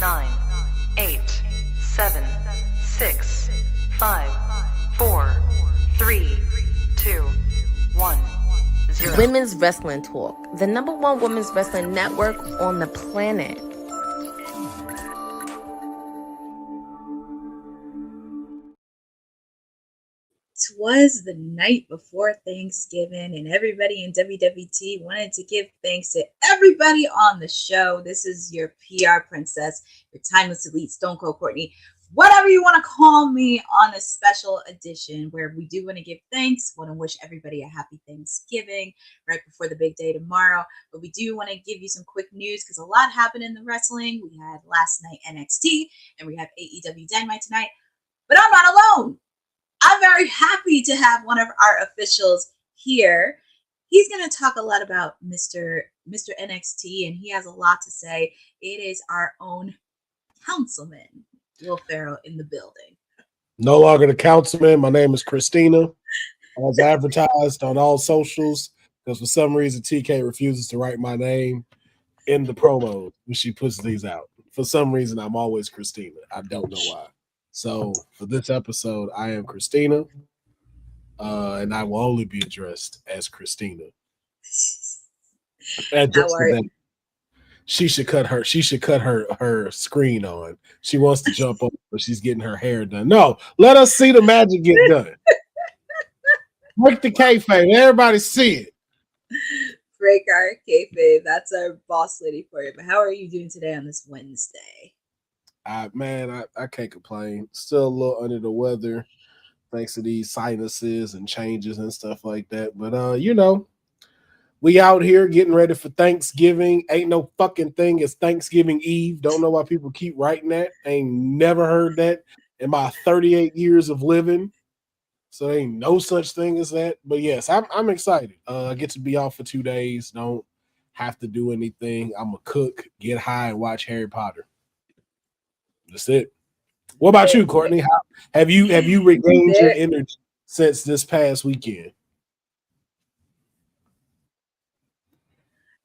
9, 8, 7, 6, 5, 4, 3, 2, 1, 0. Women's Wrestling Talk, the #1 women's wrestling network on the planet. Twas the night before Thanksgiving, and everybody in WWT wanted to give thanks to everybody on the show. This is your PR princess, your timeless elite, Stone Cold Courtney, whatever you want to call me, on a special edition where we do want to give thanks, want to wish everybody a happy Thanksgiving right before the big day tomorrow. But we do want to give you some quick news because a lot happened in the wrestling. We had last night NXT, and we have AEW Dynamite tonight. But I'm not alone. I'm very happy to have one of our officials here. He's going to talk a lot about Mr. NXT, and he has a lot to say. It is our own councilman, Will Ferrell, in the building. No longer the councilman. My name is Christina. As advertised on all socials, because for some reason TK refuses to write my name in the promo when she puts these out. For some reason, I'm always Christina. I don't know why. So for this episode, I am Christina, and I will only be addressed as Christina. And just she should cut her screen on. She wants to jump up, but she's getting her hair done. No, let us see the magic get done. Break the kayfabe. Everybody see it. Break our kayfabe. That's our boss lady for you. But how are you doing today on this Wednesday? I can't complain. Still a little under the weather thanks to these sinuses and changes and stuff like that. But we out here getting ready for Thanksgiving. Ain't no fucking thing as Thanksgiving Eve. Don't know why people keep writing that. Ain't never heard that in my 38 years of living. So ain't no such thing as that. But yes, I'm excited. I get to be off for 2 days. Don't have to do anything. I'm a cook, get high, and watch Harry Potter. That's it. What about you, Courtney? Have you regained your energy since this past weekend?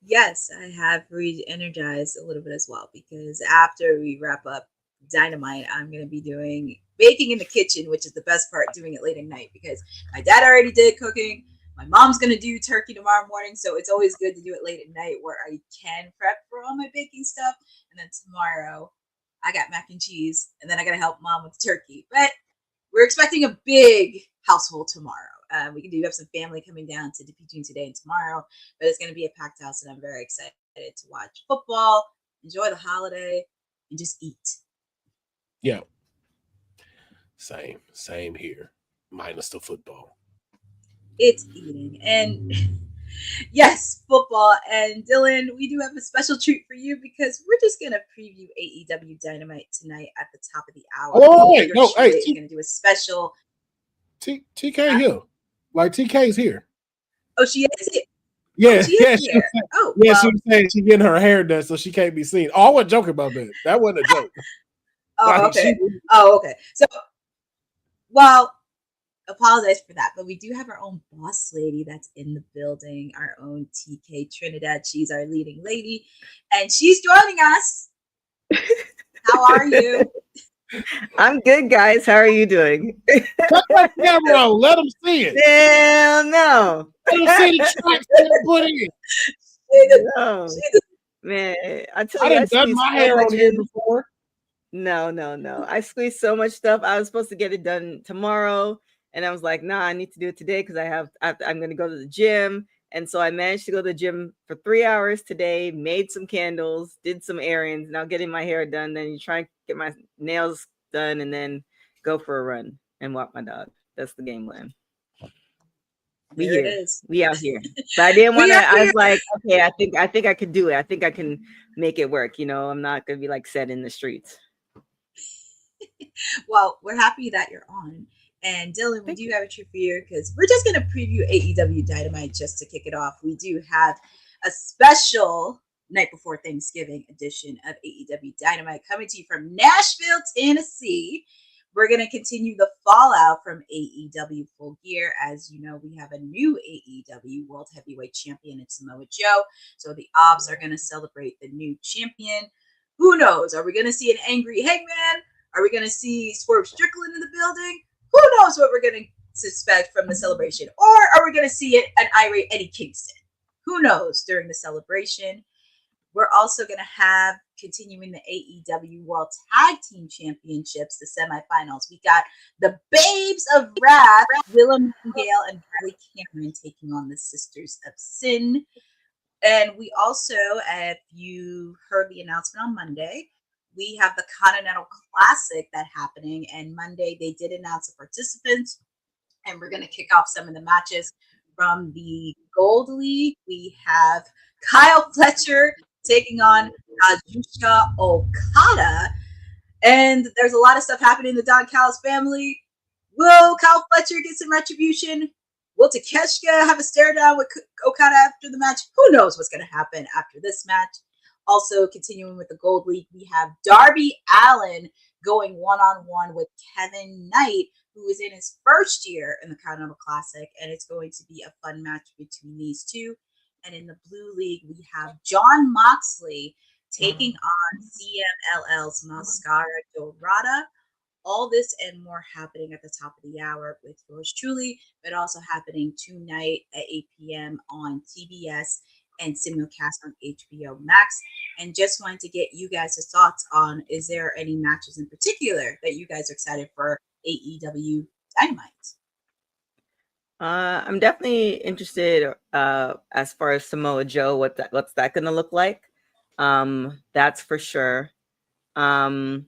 Yes, I have re-energized a little bit as well, because after we wrap up Dynamite, I'm going to be doing baking in the kitchen, which is the best part, doing it late at night, because my dad already did cooking. My mom's going to do turkey tomorrow morning, so it's always good to do it late at night where I can prep for all my baking stuff. And then tomorrow, I got mac and cheese, and then I got to help mom with the turkey. But we're expecting a big household tomorrow. We do have some family coming down to between today and tomorrow, but it's going to be a packed house, and I'm very excited to watch football, enjoy the holiday, and just eat. Yeah. Same here, minus the football. It's eating. And yes, football. And Dylan, we do have a special treat for you, because we're just going to preview AEW Dynamite tonight at the top of the hour. Oh, wait, no, hey, we're going to do a special. TK here. Like, TK's here. Oh, she is here. Yeah, she is here. She was saying she's getting her hair done so she can't be seen. Oh, I wasn't joking about that. That wasn't a joke. Okay. Okay. So, apologize for that, but we do have our own boss lady that's in the building, our own TK Trinidad. She's our leading lady, and she's joining us. How are you? I'm good, guys. How are you doing? Cut that camera on. Let them see it. Hell no. Let them see the tracks that put in. No. Man, I tell I you, done done my hair on here before. No. I squeezed so much stuff. I was supposed to get it done tomorrow, and I was like, nah, I need to do it today because I'm going to go to the gym. And so I managed to go to the gym for 3 hours today, made some candles, did some errands, now getting my hair done. Then you try and get my nails done, and then go for a run and walk my dog. That's the game plan. We out here. But I didn't want to. I was like, okay, I think I could do it. I think I can make it work. I'm not gonna be like set in the streets. Well, we're happy that you're on. And Dylan, we do have a treat for you, because we're just going to preview AEW Dynamite just to kick it off. We do have a special night before Thanksgiving edition of AEW Dynamite coming to you from Nashville, Tennessee. We're going to continue the fallout from AEW Full Gear. As you know, we have a new AEW World Heavyweight Champion in Samoa Joe. So the Obs are going to celebrate the new champion. Who knows? Are we going to see an angry Hangman? Are we going to see Swerve Strickland in the building? Who knows what we're going to suspect from the celebration? Or are we going to see an irate Eddie Kingston? Who knows during the celebration? We're also going to have, continuing the AEW World Tag Team Championships, the semifinals. We got the Babes of Wrath, Willow Nightingale and Billy Cameron taking on the Sisters of Sin. And we also, if you heard the announcement on Monday, we have the Continental Classic that's happening. And Monday, they did announce the participants. And we're going to kick off some of the matches from the Gold League. We have Kyle Fletcher taking on Kazuchika Okada. And there's a lot of stuff happening in the Don Callis family. Will Kyle Fletcher get some retribution? Will Takeshita have a stare down with Okada after the match? Who knows what's going to happen after this match? Also, continuing with the Gold League, we have Darby Allin going one-on-one with Kevin Knight, who is in his first year in the Continental Classic, and it's going to be a fun match between these two. And in the Blue League, we have Jon Moxley taking on CMLL's Mascara Dorada. All this and more happening at the top of the hour with yours truly, but also happening tonight at 8 p.m. on TBS and simulcast on HBO Max. And just wanted to get you guys' thoughts on, is there any matches in particular that you guys are excited for AEW Dynamite? I'm definitely interested as far as Samoa Joe, what's that going to look like? That's for sure. And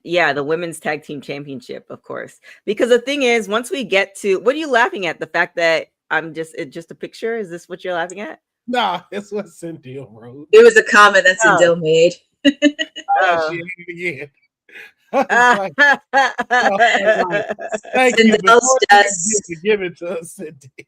yeah, the women's tag team championship, of course, because the thing is, once we get to, what are you laughing at? The fact that it's just a picture? Is this what you're laughing at? Nah, that's what Cynthia wrote. It was a comment that Cynthia made. She again. Like, thank you. Give it to us, Cynthia.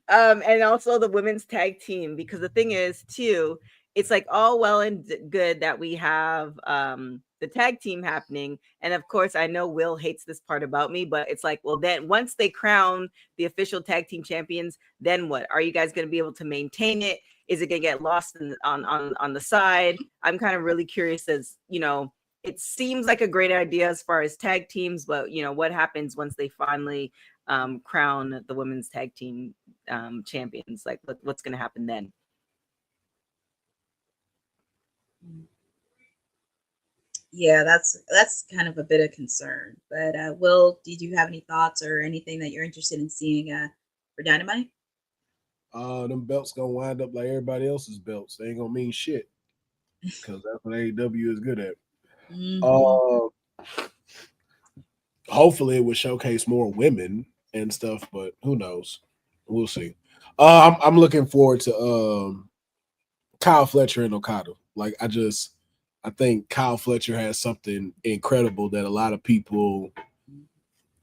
And also the women's tag team, because the thing is too, it's like all well and good that we have the tag team happening. And of course, I know Will hates this part about me, but it's like, well, then once they crown the official tag team champions, then what? Are you guys going to be able to maintain it? Is it going to get lost on the side? I'm kind of really curious, as you know, it seems like a great idea as far as tag teams, but you know, what happens once they finally crown the women's tag team champions? Like, what's going to happen then? Yeah, that's kind of a bit of concern. But Will, did you have any thoughts or anything that you're interested in seeing for Dynamite? Them belts gonna wind up like everybody else's belts. They ain't gonna mean shit, because that's what AEW is good at. Hopefully it would showcase more women and stuff, but who knows? We'll see. I'm looking forward to Kyle Fletcher and Okada. Like, I think Kyle Fletcher has something incredible that a lot of people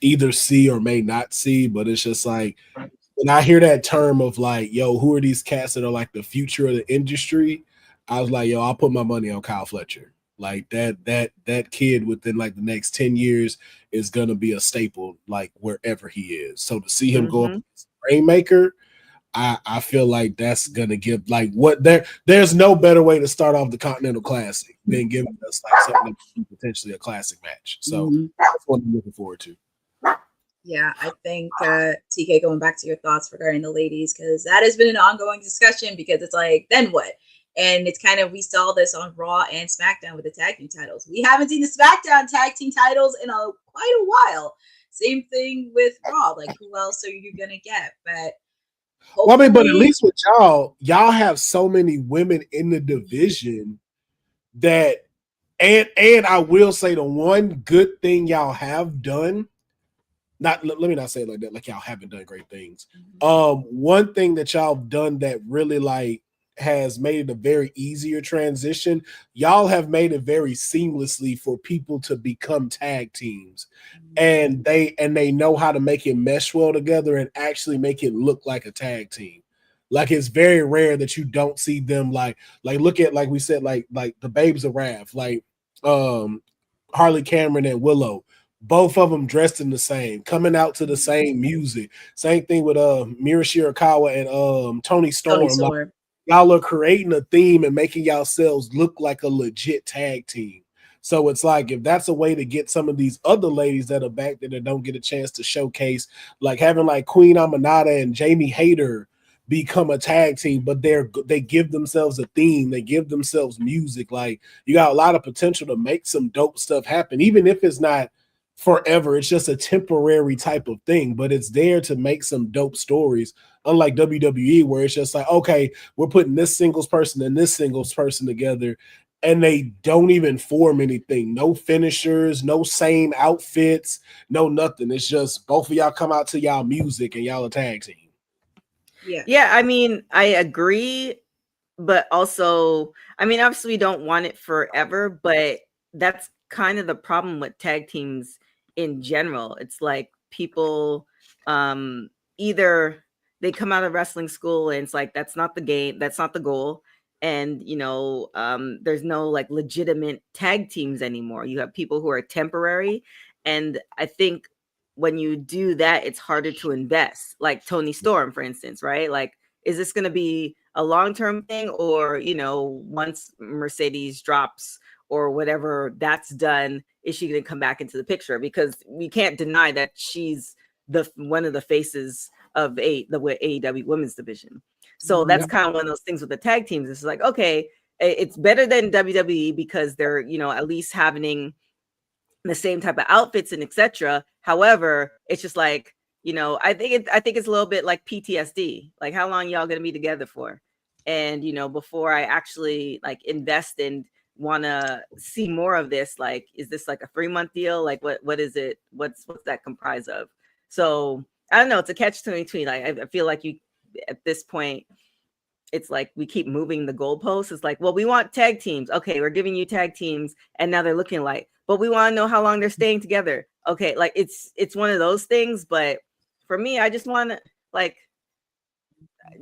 either see or may not see, but it's just like, when I hear that term of like, yo, who are these cats that are like the future of the industry? I was like, yo, I'll put my money on Kyle Fletcher. Like that kid within like the next 10 years is gonna be a staple, like wherever he is. So to see him go up as Rainmaker, I feel like that's gonna give like what there's no better way to start off the Continental Classic than giving us like something that could be potentially a classic match. So that's what I'm looking forward to. Yeah, I think TK, going back to your thoughts regarding the ladies, because that has been an ongoing discussion, because it's like, then what? And it's kind of, we saw this on Raw and SmackDown with the tag team titles. We haven't seen the SmackDown tag team titles in quite a while. Same thing with Raw. Like, who else are you gonna get? But well, I mean, but at least with y'all have so many women in the division that, and I will say the one good thing y'all have done, let me not say it like that, like y'all haven't done great things. One thing that y'all have done that really like has made it a very easier transition, y'all have made it very seamlessly for people to become tag teams, and they know how to make it mesh well together and actually make it look like a tag team. Like, it's very rare that you don't see them like look at, like we said, like the Babes of Wrath, like Harley Cameron and Willow, both of them dressed in the same, coming out to the same music. Same thing with Mira Shirakawa and Tony Storm. y'all are creating a theme and making yourselves look like a legit tag team. So it's like, if that's a way to get some of these other ladies that are back there that don't get a chance to showcase, like having like Queen Aminata and Jamie Hayter become a tag team, but they give themselves a theme, they give themselves music. Like, you got a lot of potential to make some dope stuff happen, even if it's not forever. It's just a temporary type of thing, but it's there to make some dope stories. Unlike WWE, where it's just like, okay, we're putting this singles person and this singles person together, and they don't even form anything. No finishers, no same outfits, no nothing. It's just both of y'all come out to y'all music and y'all a tag team. Yeah, I mean, I agree, but also, I mean, obviously we don't want it forever, but that's kind of the problem with tag teams in general. It's like people either they come out of wrestling school and it's like, that's not the game, that's not the goal. And there's no like legitimate tag teams anymore. You have people who are temporary. And I think when you do that, it's harder to invest. Like Tony Storm, for instance, right? Like, is this going to be a long-term thing, or once Mercedes drops or whatever that's done, is she going to come back into the picture? Because we can't deny that she's one of the faces of the AEW women's division. So that's kind of one of those things with the tag teams. It's like, okay, it's better than WWE because they're at least having the same type of outfits and etc. However, it's just like, I think it's a little bit like PTSD. Like, how long y'all gonna be together for? And before I actually like invest and want to see more of this, like, is this like a 3-month deal? Like, what is it? What's that comprised of? So I don't know. It's a catch-22. Like, I feel like at this point, it's like we keep moving the goalposts. It's like, well, we want tag teams. Okay, we're giving you tag teams, and now they're looking like, but we want to know how long they're staying together. Okay, like it's one of those things. But for me, I just want like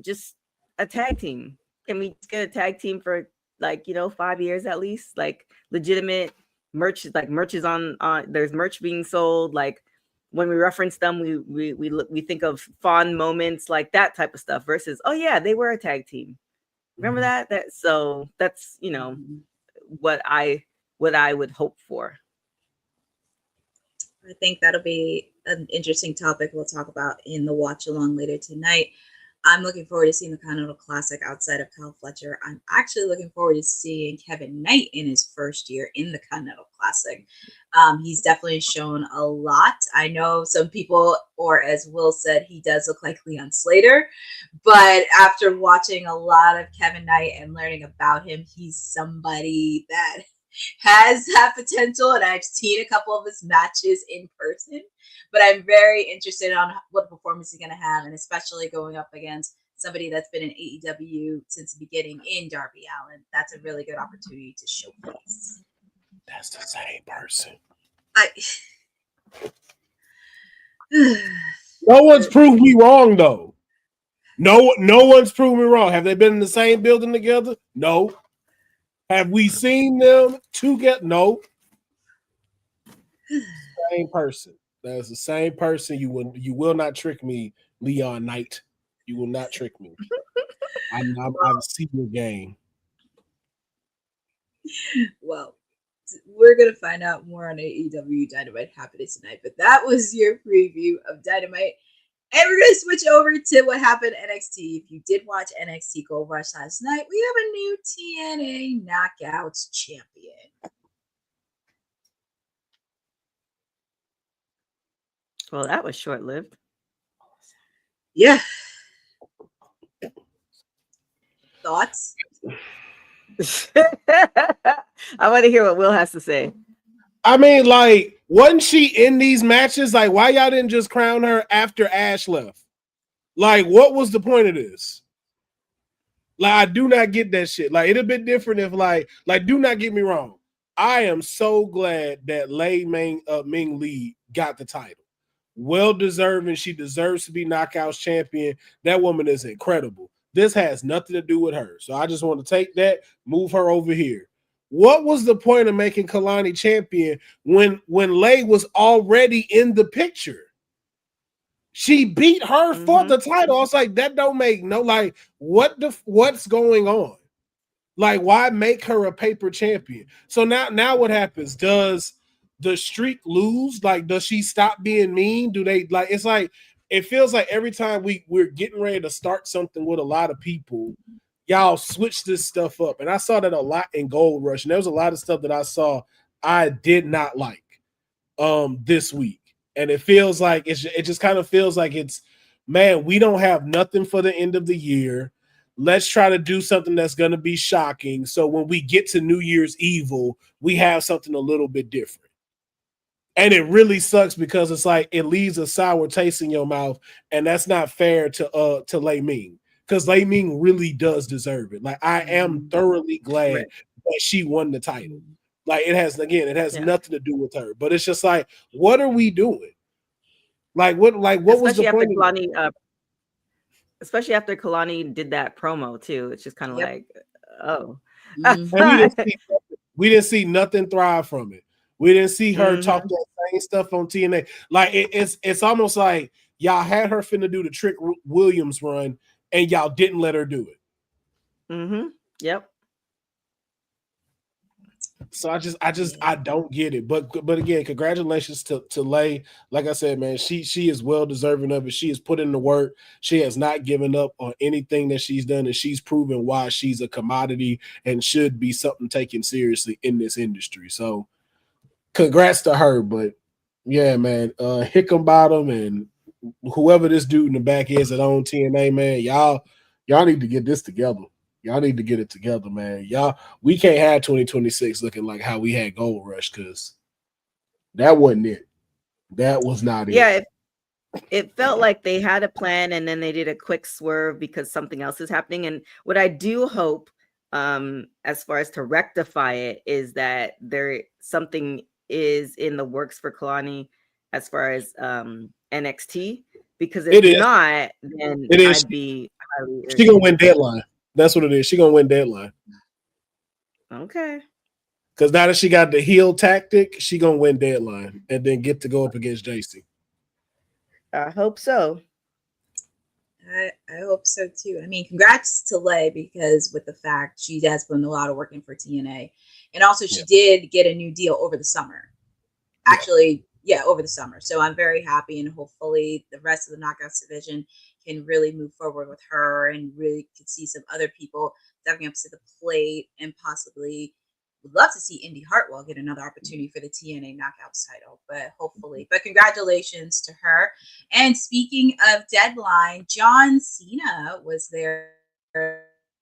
just a tag team. Can we get a tag team for 5 years at least? Like legitimate merch, like merch is on there's merch being sold. Like when we reference them, we think of fond moments, like that type of stuff, versus, oh yeah, they were a tag team. Remember that? So that's what I would hope for. I think that'll be an interesting topic we'll talk about in the watch along later tonight. I'm looking forward to seeing the Continental Classic outside of Kyle Fletcher. I'm actually looking forward to seeing Kevin Knight in his first year in the Continental Classic. He's definitely shown a lot. I know some people, or as Will said, he does look like Leon Slater. But after watching a lot of Kevin Knight and learning about him, he's somebody that has that potential. And I've seen a couple of his matches in person. But I'm very interested on what performance he's going to have, and especially going up against somebody that's been in AEW since the beginning in Darby Allin. That's a really good opportunity to showcase. That's the same person. No one's proved me wrong, though. No one's proved me wrong. Have they been in the same building together? No. Have we seen them together? No. Same person. That's the same person. You will not trick me, Leon Knight. You will not trick me. I've seen your game. Well, we're going to find out more on AEW Dynamite happening tonight, but that was your preview of Dynamite. And we're going to switch over to what happened at NXT. If you did watch NXT Gold Rush last night, we have a new TNA Knockouts champion. Well, that was short-lived. Yeah. Thoughts? I want to hear what Will has to say. I mean, like, wasn't she in these matches? Like, why y'all didn't just crown her after Ash left? Like, what was the point of this? Like, I do not get that shit. Like, it'd have been different if, like, do not get me wrong. I am so glad that Lei Ming Lee got the title. Well deserved, and she deserves to be Knockouts champion. That woman is incredible. This has nothing to do with her. So I just want to take that, move her over here. What was the point of making Kalani champion when Lei was already in the picture? She beat her for the title. I was like, that don't make no, like, what's going on? Like, why make her a paper champion? So now what happens? Does the streak lose? Like, does she stop being mean? Do they, like, it's like, it feels like every time we're getting ready to start something with a lot of people, y'all switch this stuff up. And I saw that a lot in Gold Rush. And there was a lot of stuff that I saw I did not like this week. And it feels like it just kind of feels like it's, man, we don't have nothing for the end of the year. Let's try to do something that's going to be shocking. So when we get to New Year's Evil, we have something a little bit different. And it really sucks because it's like it leaves a sour taste in your mouth, and that's not fair to Lei Ming, because Lei Ming really does deserve it. Like, I am thoroughly glad that she won the title. Like, it has nothing to do with her, but it's just like, what are we doing? Like, what was the point? Especially after Kalani did that promo too. It's just kind of like, oh. And we didn't see nothing thrive from it. We didn't see her talk that same stuff on TNA. Like, it's almost like y'all had her finna do the Trick Williams run, and y'all didn't let her do it. Yep. So I don't get it. But again, congratulations to Lei. Like I said, man, she is well deserving of it. She has put in the work. She has not given up on anything that she's done, and she's proven why she's a commodity and should be something taken seriously in this industry. So congrats to her. But yeah, man, Hickenbottom and whoever this dude in the back is that own TNA, man, y'all need to get this together. Y'all need to get it together, man. We can't have 2026 looking like how we had Gold Rush, because that wasn't it. That was not it. Yeah, it felt like they had a plan and then they did a quick swerve because something else is happening. And what I do hope, as far as to rectify it, is that something is in the works for Kalani as far as NXT. Because if not, then I'd be highly irritated. She gonna win Deadline. That's what it is. She gonna win Deadline. Okay. Because now that she got the heel tactic, she gonna win Deadline and then get to go up against JC. I hope so. I hope so too. I mean, congrats to Lei, because with the fact she has put in a lot of work in for TNA, and also she did get a new deal over the summer. Actually, over the summer. So I'm very happy, and hopefully the rest of the Knockouts division can really move forward with her, and really could see some other people stepping up to the plate, and possibly would love to see Indy Hartwell get another opportunity for the TNA Knockouts title, but hopefully. But congratulations to her. And speaking of Deadline, John Cena was there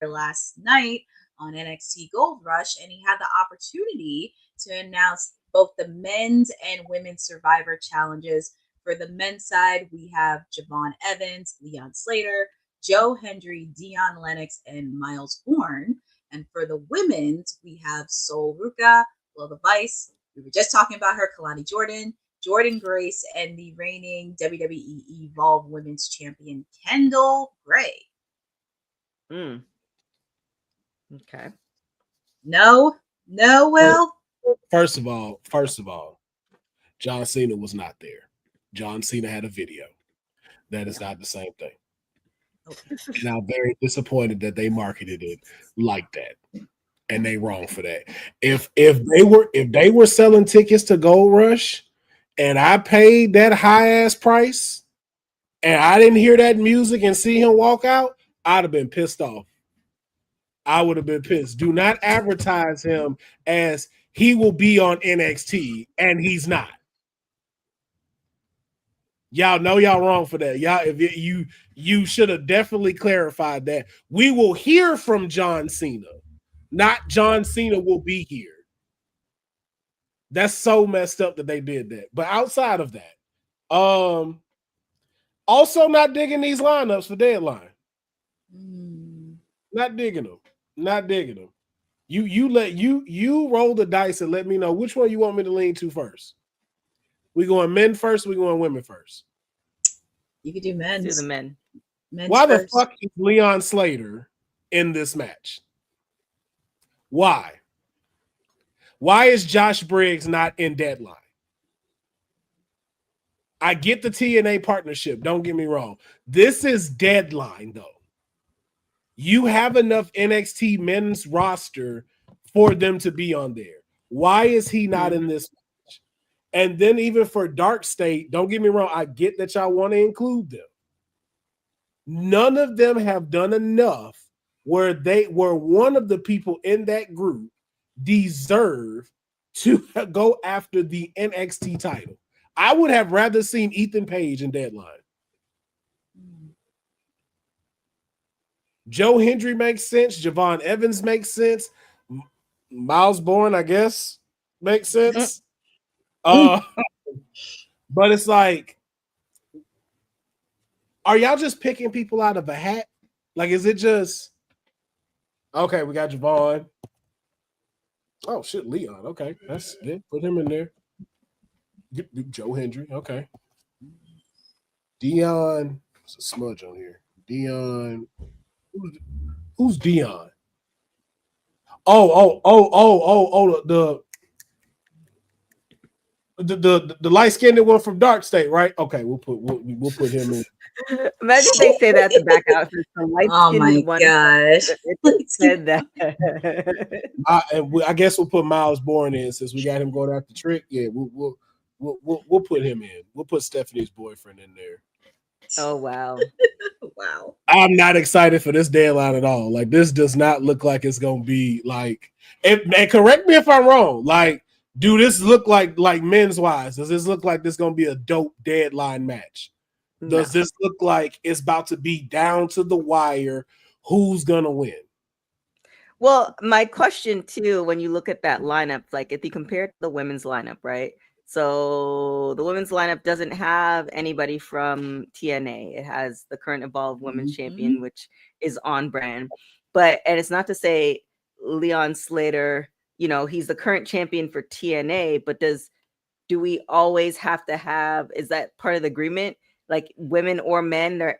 last night on NXT Gold Rush, and he had the opportunity to announce both the men's and women's Survivor challenges. For the men's side, we have Javon Evans, Leon Slater, Joe Hendry, Dion Lennox, and Miles Bourne. And for the women's, we have Sol Ruka, Lola Vice. We were just talking about her, Kalani Jordan, Jordan Grace, and the reigning WWE Evolve Women's Champion, Kendall Gray. Okay. No, Will? First of all, John Cena was not there. John Cena had a video. That is not the same thing. Okay. Now, very disappointed that they marketed it like that, and they wrong for that. If they were selling tickets to Gold Rush, and I paid that high ass price, and I didn't hear that music and see him walk out, I'd have been pissed off. I would have been pissed. Do not advertise him as he will be on NXT, and he's not. Y'all know y'all wrong for that. Y'all, if you should have definitely clarified that. We will hear from John Cena, not John Cena will be here. That's so messed up that they did that. But outside of that, also not digging these lineups for Deadline. Not digging them. You roll the dice and let me know which one you want me to lean to first. We going men first, we going women first? You could do men. Do the men. Why the fuck is Leon Slater in this match? Why? Why is Josh Briggs not in Deadline? I get the TNA partnership. Don't get me wrong. This is deadline, though. You have enough NXT men's roster for them to be on there. Why is he not in this match? And then even for Dark State, don't get me wrong, I get that y'all want to include them. None of them have done enough where one of the people in that group deserve to go after the NXT title. I would have rather seen Ethan Page in Deadline. Joe Hendry makes sense. Javon Evans makes sense. Miles Bourne, I guess, makes sense. But it's like, are y'all just picking people out of a hat? Like, is it just, okay, we got Javon. Oh, shit, Leon. Okay, that's it. Put him in there. Joe Hendry. Okay. Dion. There's a smudge on here. Dion. Who's Dion? The light-skinned one from Dark State, right? Okay, we'll put him in. Imagine they say that to back out for some light-skinned one. Oh my gosh! Said that. I guess we'll put Miles Bourne in since we got him going after Trick. Yeah, we'll put him in. We'll put Stephanie's boyfriend in there. Oh wow. Wow. I'm not excited for this deadline at all. Like, this does not look like it's gonna be like, and correct me if I'm wrong. Like, do this look like men's wise? Does this look like this gonna be a dope deadline match? Does this look like it's about to be down to the wire? Who's gonna win? Well, my question too, when you look at that lineup, like if you compare it to the women's lineup, right? So the women's lineup doesn't have anybody from TNA. It has the current Evolved Women's Champion, which is on brand. And it's not to say Leon Slater, he's the current champion for TNA, but do we always have to have, is that part of the agreement? Like women or men,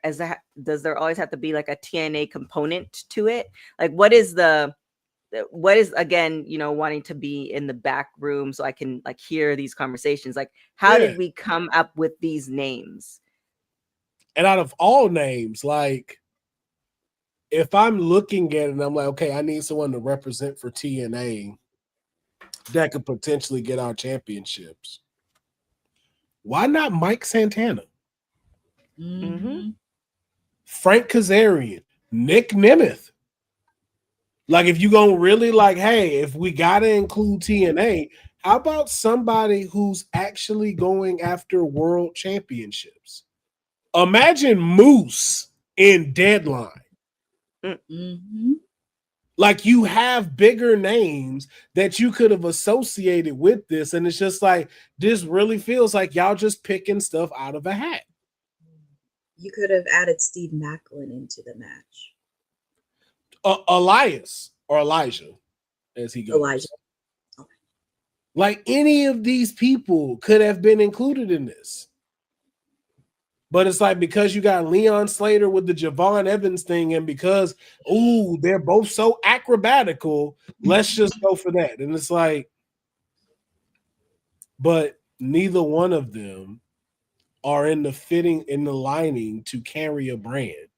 does there always have to be like a TNA component to it? Like what is again, wanting to be in the back room so I can like hear these conversations. Like, how did we come up with these names? And out of all names, like, if I'm looking at it and I'm like, okay, I need someone to represent for TNA that could potentially get our championships. Why not Mike Santana? Frank Kazarian, Nick Nemeth. Like, if you're going to really like, hey, if we got to include TNA, how about somebody who's actually going after world championships? Imagine Moose in Deadline. Like, you have bigger names that you could have associated with this. And it's just like, this really feels like y'all just picking stuff out of a hat. You could have added Steve Macklin into the match. Elias or Elijah, as he goes. Elijah. Okay. Like, any of these people could have been included in this. But it's like, because you got Leon Slater with the Javon Evans thing, and because, they're both so acrobatical, let's just go for that. And it's like, but neither one of them are in the lining to carry a brand.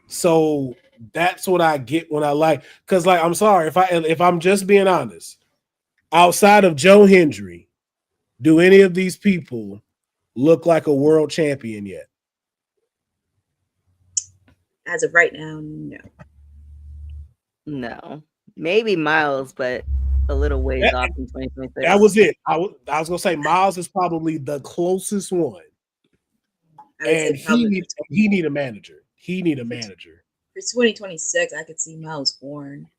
So that's what I get when I like, because like, I'm sorry, if I'm just being honest, outside of Joe Hendry, do any of these people look like a world champion yet? As of right now, no. No. Maybe Miles, but a little ways off in 2023. That was it. I was going to say Miles is probably the closest one. And he need a manager. He need a manager. For 2026, I could see Miles Bourne.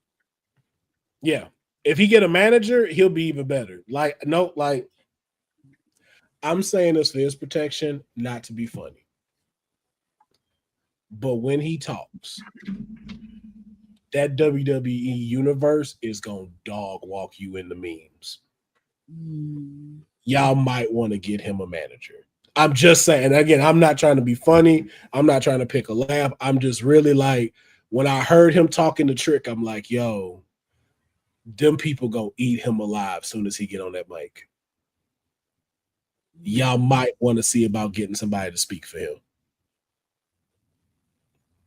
Yeah. If he get a manager, he'll be even better. I'm saying this for his protection, not to be funny. But when he talks, that WWE universe is going to dog walk you in the memes. Y'all might want to get him a manager. I'm just saying, again, I'm not trying to be funny. I'm not trying to pick a laugh. I'm just really like, when I heard him talking to Trick, I'm like, yo, them people going to eat him alive as soon as he get on that mic. y'all might want to see about getting somebody to speak for him.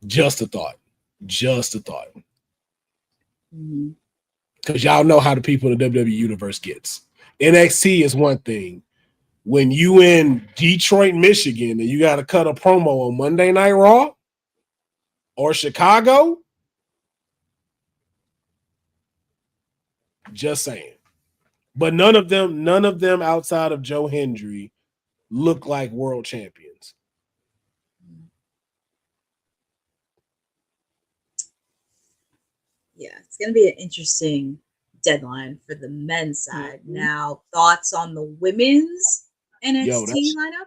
Just a thought. Just a thought. Because y'all know how the people in the WWE universe gets. NXT is one thing. When you in Detroit, Michigan, and you got to cut a promo on Monday Night Raw or Chicago, just saying. But none of them outside of Joe Hendry look like world champions. Yeah, it's going to be an interesting deadline for the men's side. Now, thoughts on the women's NXT lineup?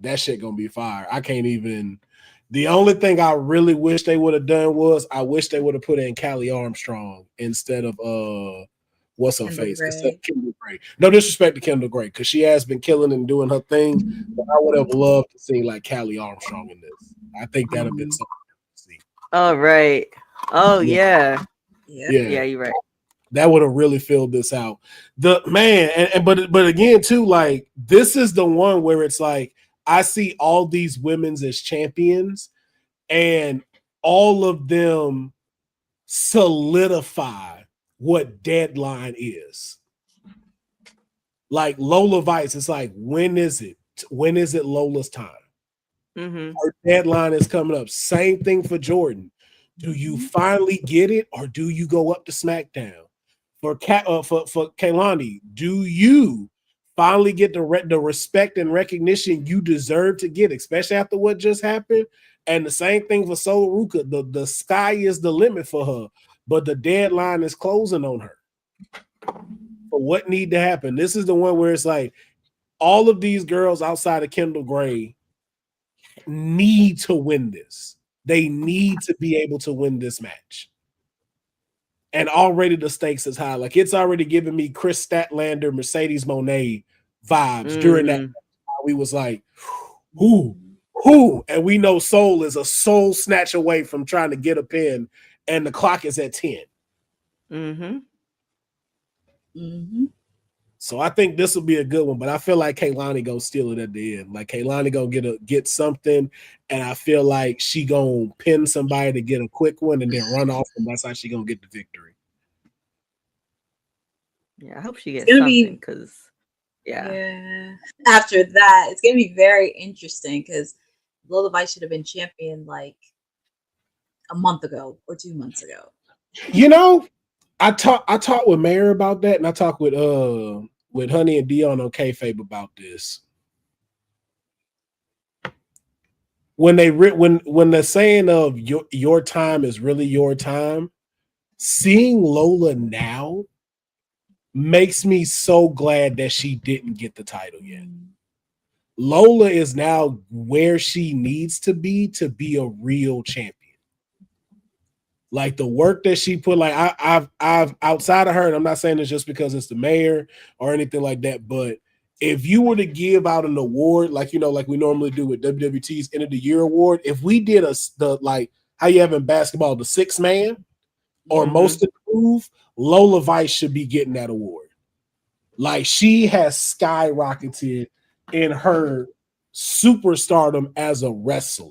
That shit gonna be fire. I can't even. The only thing I really wish they would have done was I wish they would have put in Callie Armstrong instead of what's her Kendall face? Gray. Instead of Kendall Gray. No disrespect to Kendall Gray, because she has been killing and doing her thing. But I would have loved to see like Callie Armstrong in this. I think that'd have been something to see. Oh right. Oh yeah. Yeah, You're right. That would have really filled this out. The man, but again, too, like this is the one where it's like I see all these women's as champions, and all of them solidify what Deadline is. Like Lola Vice, it's like, when is it? When is it Lola's time? Her Deadline is coming up. Same thing for Jordan. Do you finally get it, or do you go up to SmackDown? For Kaylani, do you finally get the respect and recognition you deserve to get, especially after what just happened? And the same thing for Solo Ruka. The sky is the limit for her, but the deadline is closing on her. But what need to happen? This is the one where it's like all of these girls outside of Kendall Gray need to win this. They need to be able to win this match. And already the stakes is high. Like it's already giving me Chris Statlander, Mercedes Moné vibes during that. We was like, who? And we know Soul is a soul snatch away from trying to get a pin, and the clock is at 10. So I think this will be a good one, but I feel like Kaylani gonna steal it at the end. Like Kaylani gonna get something, and I feel like she gonna pin somebody to get a quick one and then run off, and that's how she gonna get the victory. Yeah, I hope she gets something because after that, it's gonna be very interesting because Lola Vice should have been champion like a month ago or 2 months ago. You know, I talked with Mayor about that, and I talked with Honey and Dion on kayfabe about this. When the saying of your time is really your time, seeing Lola now makes me so glad that she didn't get the title yet. Lola is now where she needs to be a real champion. Like the work that she put, like I've outside of her, and I'm not saying it's just because it's the mayor or anything like that, but if you were to give out an award, like like we normally do with WWT's End of the Year award, if we did like how you have in basketball, the 6 man or most improved, Lola Vice should be getting that award. Like she has skyrocketed in her superstardom as a wrestler.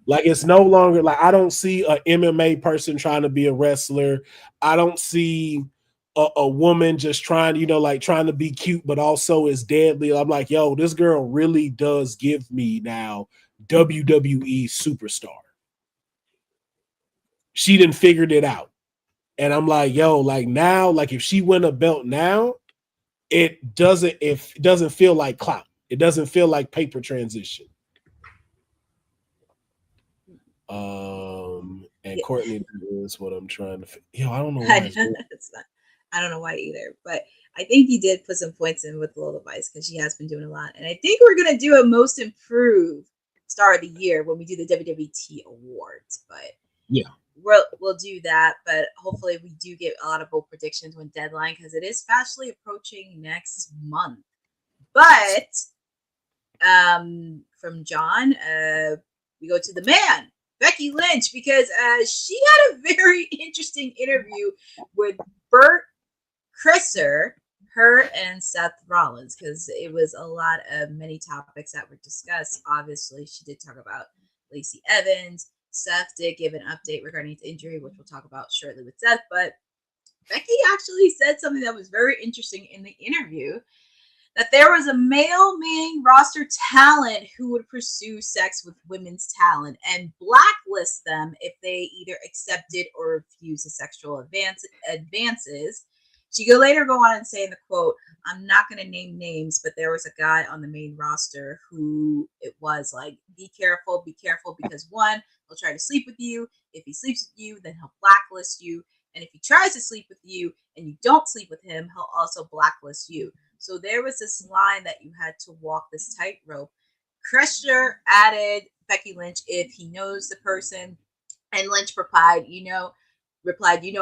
Like it's no longer like I don't see an MMA person trying to be a wrestler. I don't see a woman just trying, trying to be cute, but also is deadly. I'm like, yo, this girl really does give me now WWE superstar. She done figured it out. And I'm like, yo, like now, like if she win a belt now, it doesn't feel like clout. It doesn't feel like paper transition. And Courtney is what I'm trying to. I don't know why. I don't know why either, but I think he did put some points in with Lola Vice because she has been doing a lot, and I think we're gonna do a most improved star of the year when we do the WWT awards. But yeah, we'll do that. But hopefully, we do get audible predictions when deadline because it is fastly approaching next month. But from John, we go to the man. Becky Lynch, because she had a very interesting interview with Bert Krisser, her and Seth Rollins, because it was a lot of many topics that were discussed. Obviously, she did talk about Lacey Evans. Seth did give an update regarding his injury, which we'll talk about shortly with Seth. But Becky actually said something that was very interesting in the interview, that there was a male main roster talent who would pursue sex with women's talent and blacklist them if they either accepted or refused the sexual advances. She could later go on and say in the quote, I'm not going to name names, but there was a guy on the main roster who it was like, be careful, because one, he'll try to sleep with you. If he sleeps with you, then he'll blacklist you. And if he tries to sleep with you and you don't sleep with him, he'll also blacklist you. So there was this line that you had to walk this tightrope. Crusher added Becky Lynch if he knows the person, and Lynch replied, you know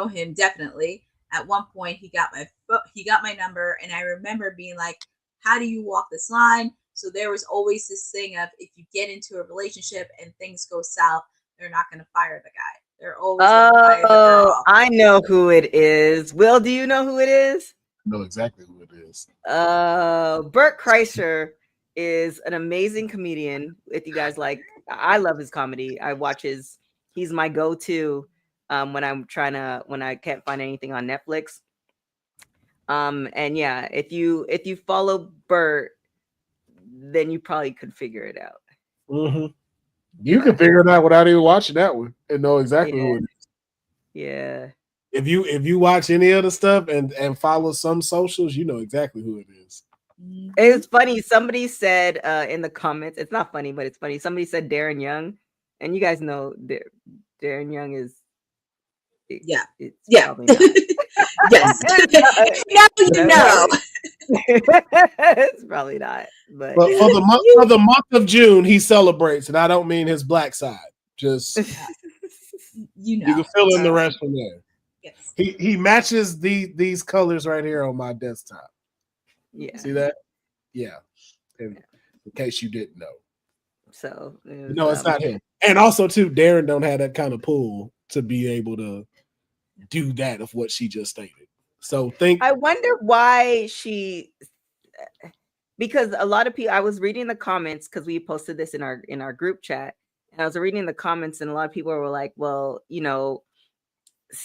him definitely. At one point, he got my number, and I remember being like, how do you walk this line? So there was always this thing of, if you get into a relationship and things go south, they're not going to fire the guy. They're always going to fire the girl. I know who it is. Will, do you know who it is? I know exactly who it is. Bert Kreischer is an amazing comedian. If you guys like, I love his comedy. He's my go-to when I can't find anything on Netflix. And yeah, if you follow Bert, then you probably could figure it out. Mm-hmm. You can figure it out without even watching that one and know exactly who it is. Yeah. If you watch any other stuff and follow some socials, you know exactly who it is. It's funny. Somebody said in the comments, it's not funny, but it's funny. Somebody said Darren Young, and you guys know Darren Young is. It's yes. Now you know. It's probably not. But for the month of June, he celebrates, and I don't mean his black side. Just you know, you can fill in the rest from there. Yes. He matches these colors right here on my desktop. Yeah. See that? Yeah. In case you didn't know. So no, it's not him. And also too, Darren don't have that kind of pull to be able to do that of what she just stated. So I wonder why because a lot of people, I was reading the comments because we posted this in our group chat, and I was reading the comments, and a lot of people were like, well, you know,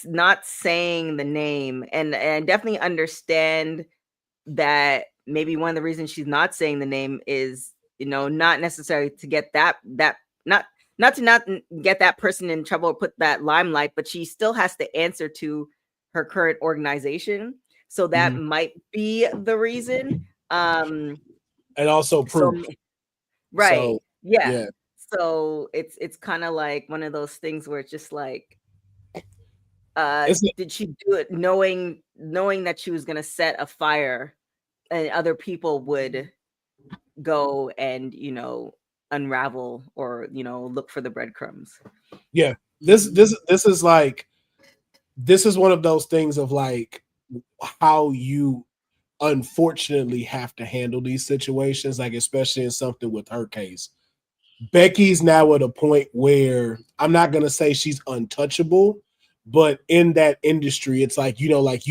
not saying the name, and definitely understand that maybe one of the reasons she's not saying the name is, you know, not necessarily to get not to get that person in trouble or put that limelight, but she still has to answer to her current organization. So that might be the reason. And also proof. Right. So, yeah. So it's kind of like one of those things where it's just like, did she do it knowing that she was going to set a fire and other people would go and, you know, unravel or, you know, look for the breadcrumbs? Yeah. This is like, this is one of those things of like how you unfortunately have to handle these situations, like especially in something with her case. Becky's now at a point where I'm not going to say she's untouchable, but in that industry, it's like, you know, like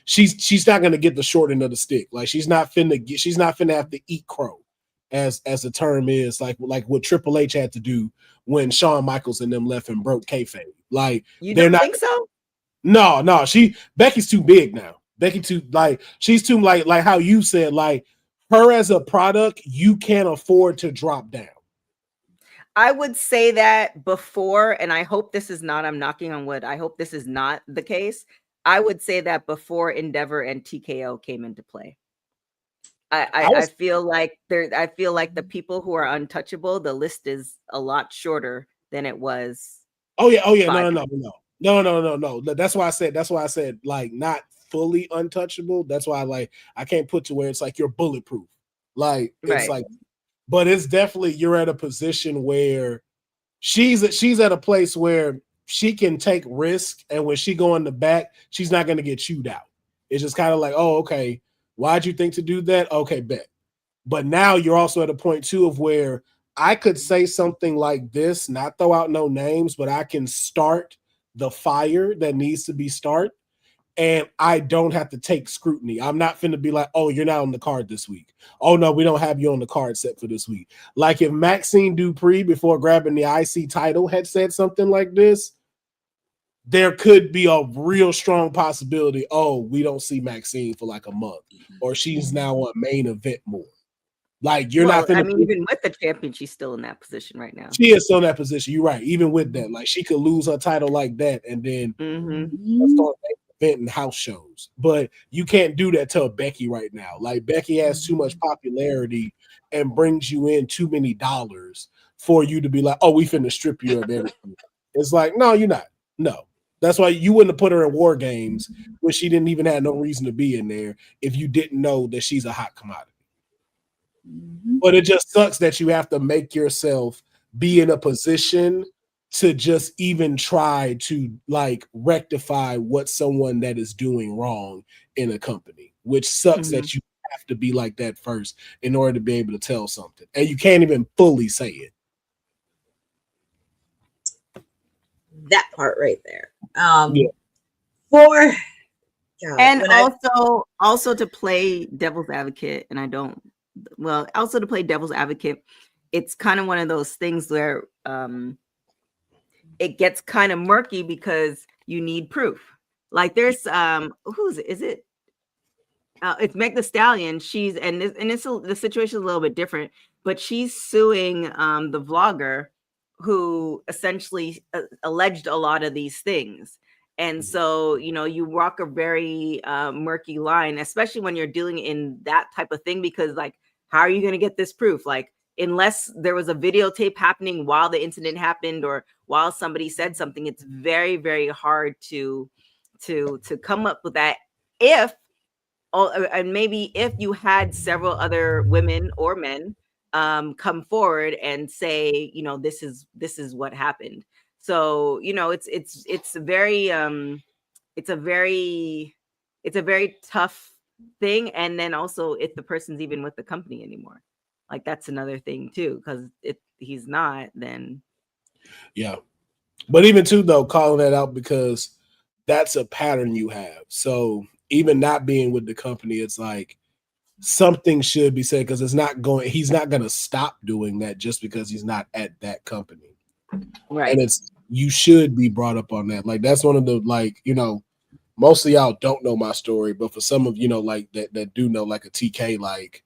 she's not going to get the short end of the stick. Like she's not finna have to eat crow, as the term is, like what Triple H had to do when Shawn Michaels and them left and broke kayfabe. Like, you don't think so? No, Becky's too big now. She's too like how you said, like her as a product, you can't afford to drop down. I would say that before, and I hope this is not, I'm knocking on wood, I hope this is not the case. I would say that before Endeavor and TKO came into play. I feel like the people who are untouchable, the list is a lot shorter than it was. Oh yeah. No. That's why I said like not fully untouchable. That's why I can't put to where it's like you're bulletproof. Like it's like, but it's definitely, you're at a position where she's at a place where she can take risk, and when she go in the back, she's not going to get chewed out. It's just kind of like, oh, okay, why'd you think to do that? Okay, bet. But now you're also at a point too of where I could say something like this, not throw out no names, but I can start the fire that needs to be started. and I don't have to take scrutiny. I'm not finna be like, oh, you're not on the card this week. Oh no, we don't have you on the card set for this week. Like if Maxine Dupree, before grabbing the IC title, had said something like this, there could be a real strong possibility, oh, we don't see Maxine for like a month, or she's now on main event more. Like you're not I mean, even with the champion, she's still in that position right now. She is still in that position. You're right. Even with that, like she could lose her title like that, and then start event and house shows. But you can't do that to Becky right now. Like Becky has too much popularity and brings you in too many dollars for you to be like, oh, we finna strip you of everything. It's like, no, you're not. No. That's why you wouldn't have put her in War Games when she didn't even have no reason to be in there if you didn't know that she's a hot commodity. But it just sucks that you have to make yourself be in a position to just even try to like rectify what someone that is doing wrong in a company, which sucks that you have to be like that first in order to be able to tell something. And you can't even fully say it. That part right there. Also to play devil's advocate, and also to play devil's advocate, it's kind of one of those things where it gets kind of murky because you need proof. Like there's it's Meg Thee Stallion. The situation is a little bit different, but she's suing the vlogger who essentially alleged a lot of these things. And so, you walk a very murky line, especially when you're dealing in that type of thing, because like, how are you going to get this proof? Like, unless there was a videotape happening while the incident happened or while somebody said something, it's very, very hard to come up with that. And maybe if you had several other women or men come forward and say, this is what happened. So, it's a very tough thing. And then also if the person's even with the company anymore, like that's another thing too, because if he's not, then yeah. But even too though, calling that out because that's a pattern you have. So even not being with the company, it's like something should be said, because he's not going to stop doing that just because he's not at that company. Right. And you should be brought up on that. Like that's one of the, like, most of y'all don't know my story, but for some of like that do know, like a TK, like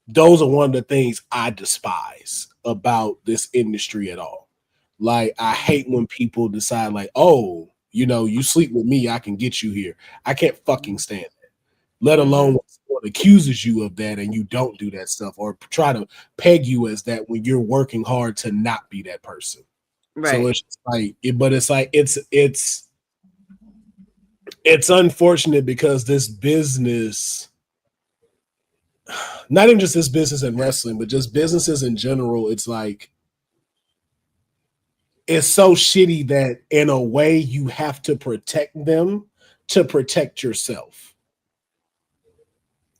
those are one of the things I despise about this industry at all. Like I hate when people decide like, oh, you sleep with me, I can get you here. I can't fucking stand that. Let alone when someone accuses you of that and you don't do that stuff, or try to peg you as that when you're working hard to not be that person. Right. So it's like, it's unfortunate because this business, not even just this business in wrestling, but just businesses in general, it's like, it's so shitty that in a way you have to protect them to protect yourself.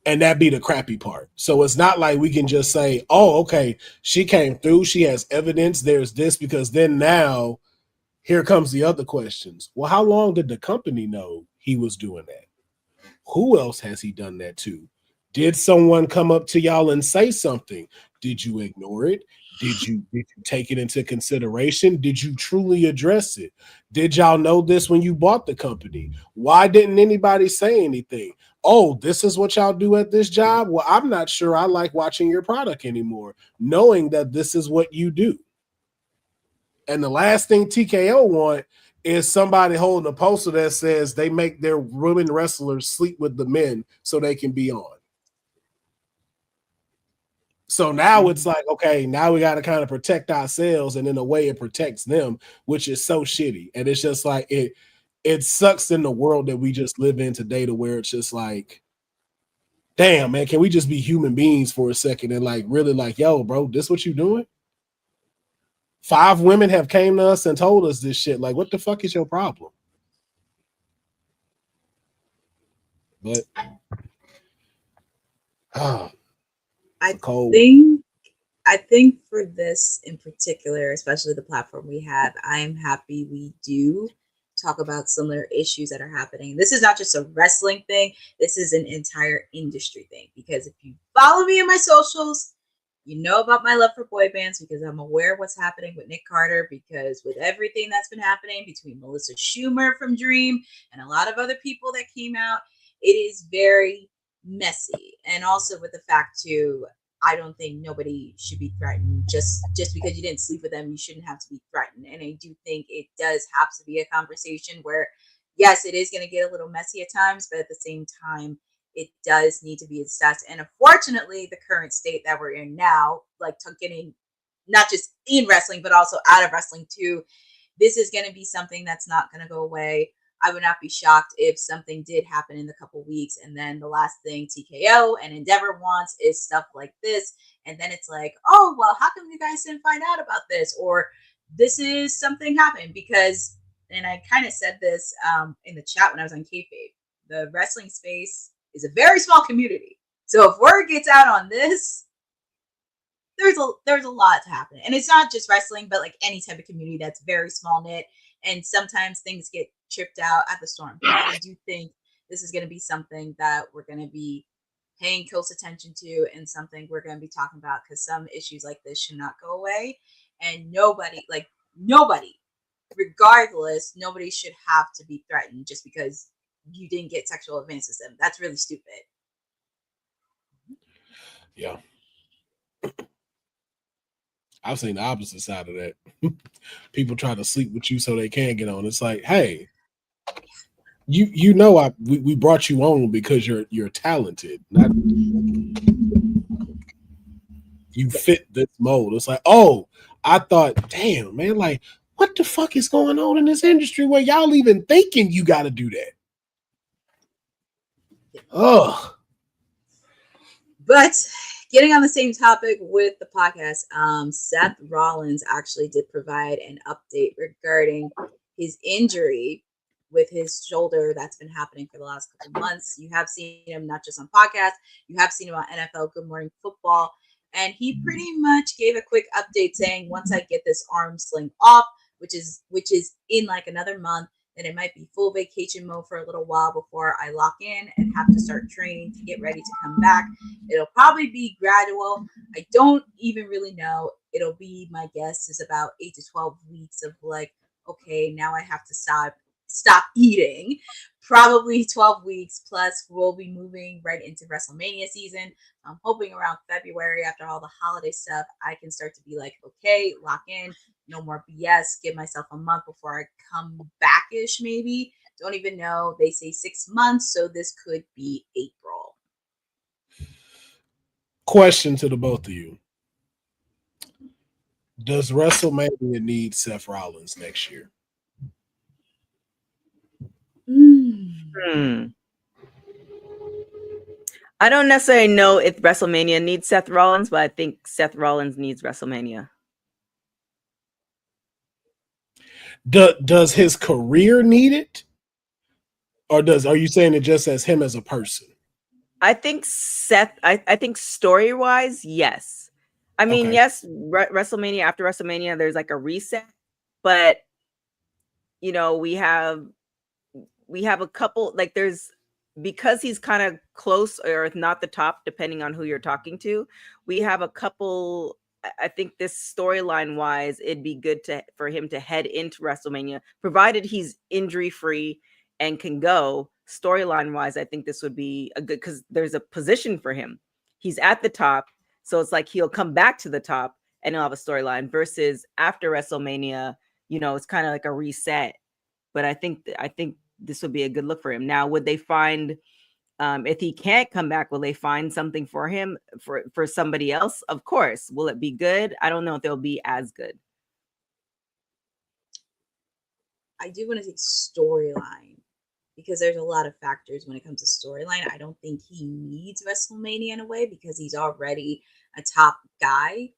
And that be the crappy part. So it's not like we can just say, oh, okay, she came through, she has evidence, there's this, because then now here comes the other questions. Well, how long did the company know he was doing that? Who else has he done that to? Did someone come up to y'all and say something? Did you ignore it? Did you take it into consideration? Did you truly address it? Did y'all know this when you bought the company? Why didn't anybody say anything? Oh, this is what y'all do at this job? Well, I'm not sure I like watching your product anymore, knowing that this is what you do. And the last thing TKO want is somebody holding a poster that says they make their women wrestlers sleep with the men so they can be on. So now it's like, okay, now we got to kind of protect ourselves, and in a way it protects them, which is so shitty. And it's just like, it sucks in the world that we just live in today, to where it's just like, damn, man, can we just be human beings for a second and like really like, yo, bro, this what you doing? 5 women have came to us and told us this shit. Like, what the fuck is your problem? But I think for this in particular, especially the platform we have, I am happy we do talk about similar issues that are happening. This is not just a wrestling thing. This is an entire industry thing. Because if you follow me on my socials, you know about my love for boy bands, because I'm aware of what's happening with Nick Carter, because with everything that's been happening between Melissa Schumer from Dream and a lot of other people that came out, it is very messy. And also with the fact too, I don't think nobody should be threatened just because you didn't sleep with them. You shouldn't have to be threatened. And I do think it does have to be a conversation where, yes, it is going to get a little messy at times, but at the same time, it does need to be assessed. And unfortunately, the current state that we're in now, like getting not just in wrestling, but also out of wrestling too, this is going to be something that's not going to go away. I would not be shocked if something did happen in a couple weeks, and then the last thing TKO and Endeavor wants is stuff like this. And then it's like, oh, well, how come you guys didn't find out about this? Or this is something happened because, and I kind of said this in the chat when I was on kayfabe, the wrestling space is a very small community. So if word gets out on this, there's a lot to happen. And it's not just wrestling, but like any type of community that's very small knit. And sometimes things get chipped out at the storm. But I do think this is going to be something that we're going to be paying close attention to, and something we're going to be talking about, because some issues like this should not go away. And nobody, regardless, nobody should have to be threatened just because you didn't get sexual advances to them. That's really stupid. Yeah. I've seen the opposite side of that. People try to sleep with you so they can get on. It's like, hey, you know, we brought you on because you're talented. Not you fit this mold. It's like, oh, I thought, damn, man, like, what the fuck is going on in this industry where y'all even thinking you got to do that? Oh, but getting on the same topic with the podcast, Seth Rollins actually did provide an update regarding his injury with his shoulder that's been happening for the last couple months. You have seen him not just on podcasts, you have seen him on NFL Good Morning Football, and he pretty much gave a quick update saying, once I get this arm sling off, which is in like another month, then it might be full vacation mode for a little while before I lock in and have to start training to get ready to come back. It'll probably be gradual. I don't even really know. It'll be, my guess is about 8 to 12 weeks of like, okay, now I have to stop eating. Probably 12 weeks plus. We'll be moving right into WrestleMania season. I'm hoping around February, after all the holiday stuff, I can start to be like, okay, lock in, no more BS, give myself a month before I come back-ish maybe. Don't even know. They say 6 months, so this could be April. Question to the both of you. Does WrestleMania need Seth Rollins next year? I don't necessarily know if WrestleMania needs Seth Rollins, but I think Seth Rollins needs WrestleMania. Does his career need it? Or are you saying it just as him as a person? I think Seth, I think story-wise, yes. I mean, okay. Yes, WrestleMania, after WrestleMania, there's like a reset, but you know, we have a couple, like there's, because he's kind of close, or if not the top, depending on who you're talking to, we have a couple. I think this storyline wise, it'd be good for him to head into WrestleMania, provided he's injury free and can go. Storyline wise, I think this would be a good, because there's a position for him. He's at the top, so it's like he'll come back to the top and he'll have a storyline. Versus after WrestleMania, you know, it's kind of like a reset. But I think this would be a good look for him. Now, would they find, if he can't come back, will they find something for him for somebody else? Of course. Will it be good? I don't know if they'll be as good. I do want to say storyline, because there's a lot of factors when it comes to storyline. I don't think he needs WrestleMania in a way, because he's already a top guy.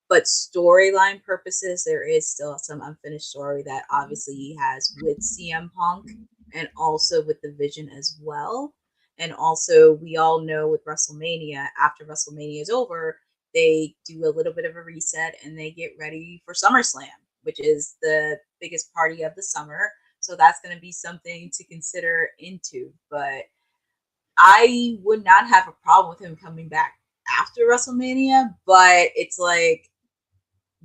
But storyline purposes, there is still some unfinished story that obviously he has with CM Punk, and also with the Vision as well. And also, we all know with WrestleMania, after WrestleMania is over, they do a little bit of a reset and they get ready for SummerSlam, which is the biggest party of the summer. So that's going to be something to consider into. But I would not have a problem with him coming back after WrestleMania. But it's like,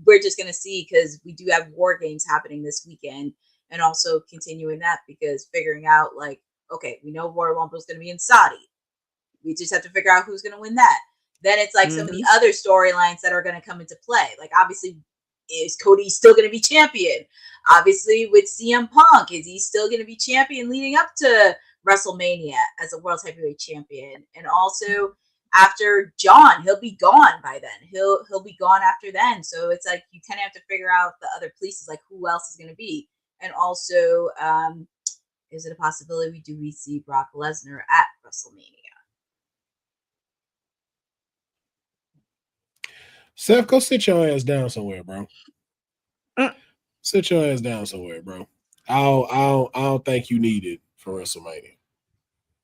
we're just going to see, because we do have War Games happening this weekend, and also continuing that, because figuring out, like, okay, we know Royal Rumble is going to be in Saudi. We just have to figure out who's going to win that. Then it's like some of the other storylines that are going to come into play. Like, obviously, is Cody still going to be champion? Obviously, with CM Punk, is he still going to be champion leading up to WrestleMania as a World Heavyweight Champion? And also, after John, he'll be gone by then. He'll be gone after then. So it's like you kind of have to figure out the other pieces, like who else is going to be. And also, is it a possibility we see Brock Lesnar at WrestleMania? Seth, go sit your ass down somewhere, bro. Sit your ass down somewhere, bro. I don't think you need it for WrestleMania.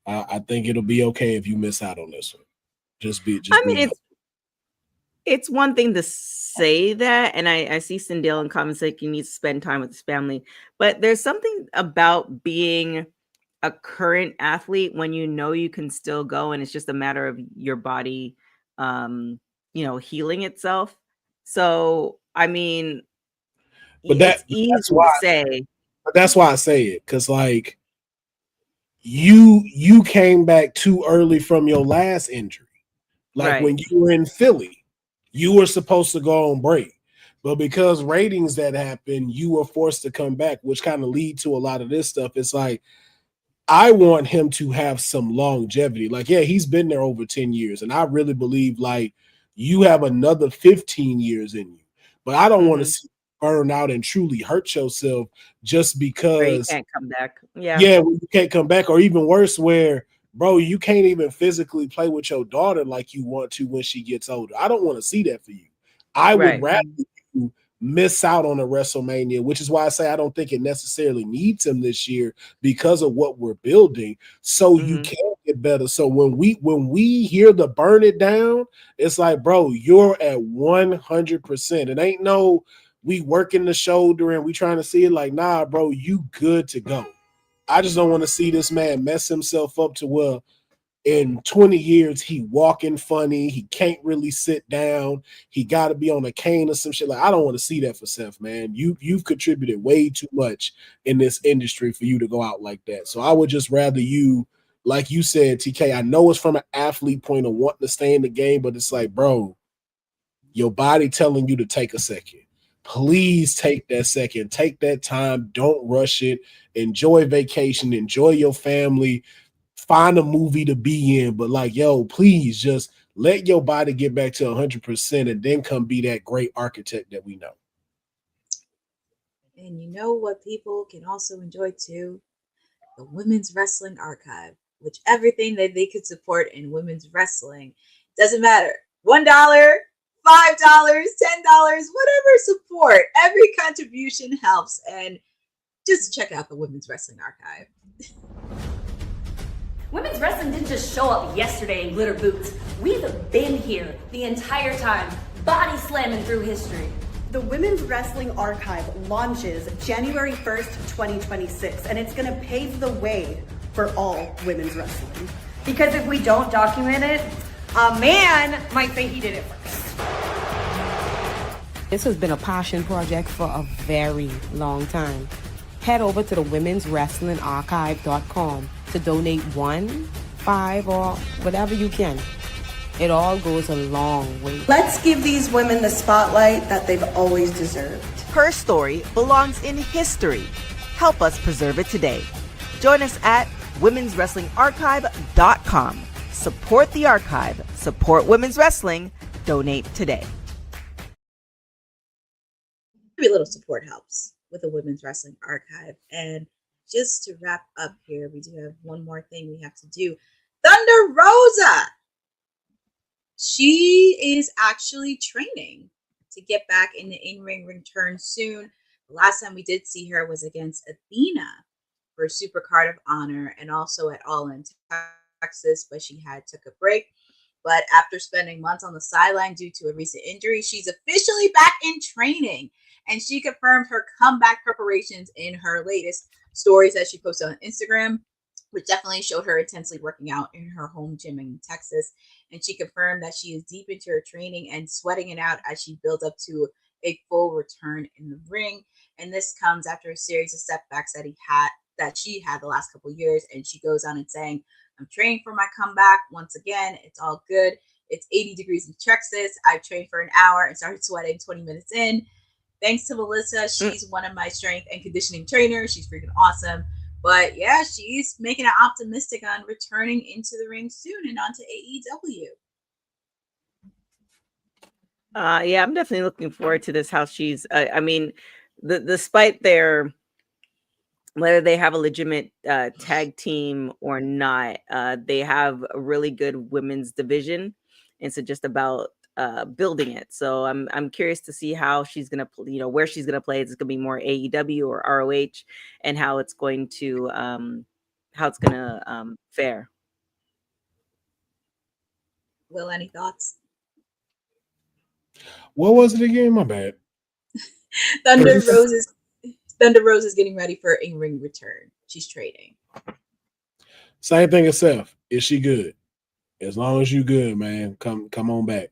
I think it'll be okay if you miss out on this one. It's one thing to say that, and I see Sindel in comments like he needs to spend time with his family, but there's something about being a current athlete when you know you can still go, and it's just a matter of your body healing itself. So I mean, but it's easy to say. But that's why I say it, because like you came back too early from your last injury. Like when you were in Philly, you were supposed to go on break. But because ratings that happened, you were forced to come back, which kind of lead to a lot of this stuff. It's like, I want him to have some longevity. Like, yeah, he's been there over 10 years. And I really believe like you have another 15 years in you. But I don't want to see you burn out and truly hurt yourself just because you can't come back. Yeah, when you can't come back, or even worse, where bro, you can't even physically play with your daughter like you want to when she gets older. I don't want to see that for you. I would rather you miss out on a WrestleMania, which is why I say I don't think it necessarily needs him this year because of what we're building, so you can get better. So when we hear the burn it down, it's like, bro, you're at 100%. It ain't no we working the shoulder and we trying to see it. Like, nah, bro, you good to go. I just don't want to see this man mess himself up to where in 20 years he walking funny, he can't really sit down, he got to be on a cane or some shit. Like, I don't want to see that for Seth, man. You've contributed way too much in this industry for you to go out like that. So I would just rather you, like you said, TK, I know it's from an athlete point of wanting to stay in the game, but it's like, bro, your body telling you to take a second. Please take that second, take that time, don't rush it, enjoy vacation, enjoy your family, find a movie to be in, but like, yo, please just let your body get back to 100% and then come be that great architect that we know. And you know what people can also enjoy too? The Women's Wrestling Archive, which everything that they could support in women's wrestling, doesn't matter. $1, $5, $10, whatever support, every contribution helps. And just check out the Women's Wrestling Archive. Women's wrestling didn't just show up yesterday in glitter boots. We've been here the entire time, body slamming through history. The Women's Wrestling Archive launches January 1st, 2026, and it's going to pave the way for all women's wrestling. Because if we don't document it, a man might say he did it first. This has been a passion project for a very long time. Head over to the womenswrestlingarchive.com to donate $1, $5, or whatever you can. It all goes a long way. Let's give these women the spotlight that they've always deserved. Her story belongs in history. Help us preserve it today. Join us at womenswrestlingarchive.com. Support the archive. Support women's wrestling. Donate today. Every little support helps with the Women's Wrestling Archive. And just to wrap up here, we do have one more thing we have to do. Thunder Rosa! She is actually training to get back in the in-ring return soon. The last time we did see her was against Athena for Super Card of Honor and also at All In Texas, but she took a break. But after spending months on the sideline due to a recent injury, she's officially back in training. and she confirmed her comeback preparations in her latest stories that she posted on Instagram, which definitely showed her intensely working out in her home gym in Texas. And she confirmed that she is deep into her training and sweating it out as she builds up to a full return in the ring. And this comes after a series of setbacks that she had the last couple of years. And she goes on and saying, I'm training for my comeback. Once again, it's all good. It's 80 degrees in Texas. I've trained for an hour and started sweating 20 minutes in. Thanks to Melissa. She's one of my strength and conditioning trainers. She's freaking awesome. But yeah, she's making it optimistic on returning into the ring soon and onto AEW. Yeah, I'm definitely looking forward to this. How she's, I mean, despite their, whether they have a legitimate tag team or not, they have a really good women's division. And so just about building it. So I'm curious to see how she's gonna, where she's gonna play. Is it gonna be more AEW or ROH, and how it's going to fare. Will, any thoughts? What was it again? My bad. Thunder Rose is getting ready for a ring return. She's training. Same thing as Seth. Is she good? As long as you good, man, come on back.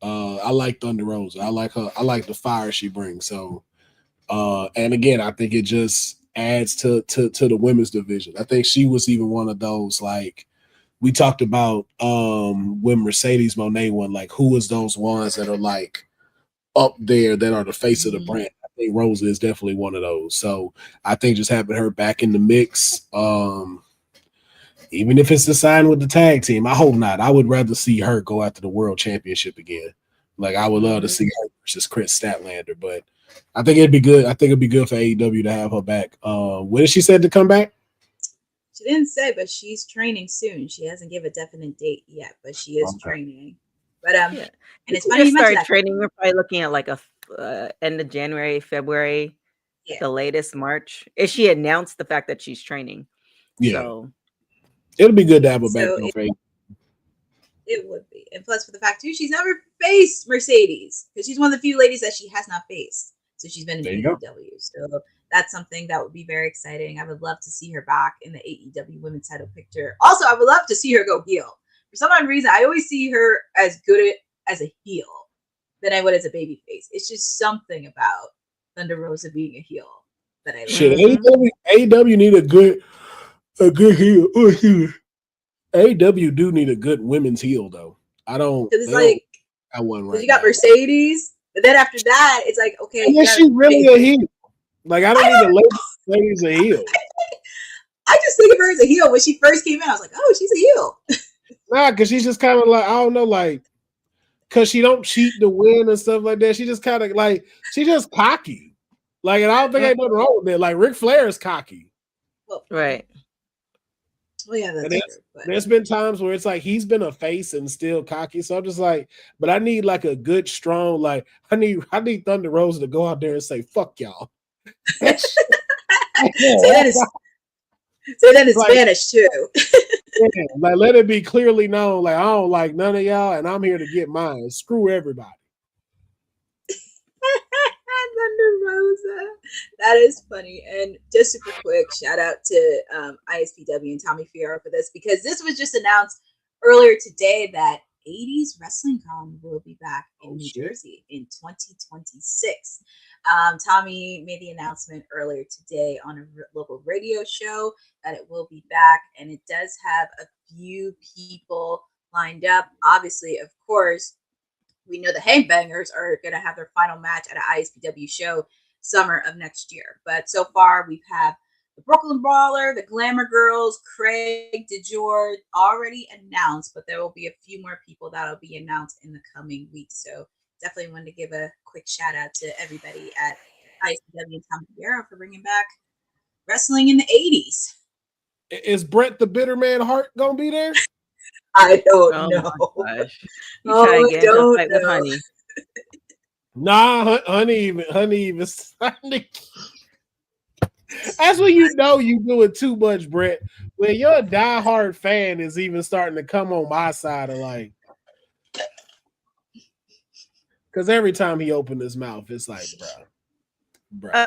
I like Thunder Rose. I like her. I like the fire she brings. So, and again, I think it just adds to the women's division. I think she was even one of those, like we talked about when Mercedes Moné won, like who is those ones that are like up there that are the face of the brand. I think Rosa is definitely one of those. So I think just having her back in the mix, even if it's to sign with the tag team, I hope not. I would rather see her go after the world championship again. Like I would love to see her versus Chris Statlander, but I think it'd be good. I think it'd be good for AEW to have her back. When did she said to come back? She didn't say, but she's training soon. She hasn't given a definite date yet, but she is training. But yeah. And it's funny you start mentioned training. We're probably looking at like a end of January, February, the latest March. If she announced the fact that she's training, so it'll be good to have her back. It would be, and plus for the fact too, she's never faced Mercedes because she's one of the few ladies that she has not faced. So she's been in AEW. So that's something that would be very exciting. I would love to see her back in the AEW women's title picture. Also, I would love to see her go heel. For some odd reason, I always see her as good as a heel than I would as a baby face. It's just something about Thunder Rosa being a heel that I love. Shit, AEW need a good heel. AEW do need a good women's heel though. I don't. Because it's like I won right. You got Mercedes, but then after that, it's like okay. Is she really a heel? Like I don't even label Mercedes a heel. I just think of her as a heel. When she first came in, I was like, oh, she's a heel. Nah, because she's just kind of like, I don't know, like, because she don't cheat to win and stuff like that. She just kind of like, she's just cocky. Like, and I don't think ain't nothing wrong with it. Like, Ric Flair is cocky. Right. Well, yeah, that's true. But there's been times where it's like he's been a face and still cocky. So I'm just like, but I need like a good, strong, like, I need Thunder Rosa to go out there and say, fuck y'all. Say that in Spanish too. Yeah, like let it be clearly known, like I don't like none of y'all, and I'm here to get mine. Screw everybody. Thunder Rosa, that is funny. And just super quick, shout out to ISPW and Tommy Fierro for this, because this was just announced earlier today that 80s Wrestling Con will be back in New Jersey in 2026. Tommy made the announcement earlier today on a local radio show that it will be back, and it does have a few people lined up. Obviously, of course, we know the Headbangers are going to have their final match at an ISPW show summer of next year. But so far, we've had the Brooklyn Brawler, the Glamour Girls, Craig DeJour already announced, but there will be a few more people that will be announced in the coming weeks. So definitely wanted to give a quick shout out to everybody at ISPW and Tommy Fierro for bringing back wrestling in the 80s. Is Bret the Bitter Man Hart gonna be there? I don't know. Oh, don't fight with Honey. Nah, Honey even. That's when you know you doing too much, Bret. When your diehard fan is even starting to come on my side of like, because every time he opened his mouth, it's like, bro, Bro.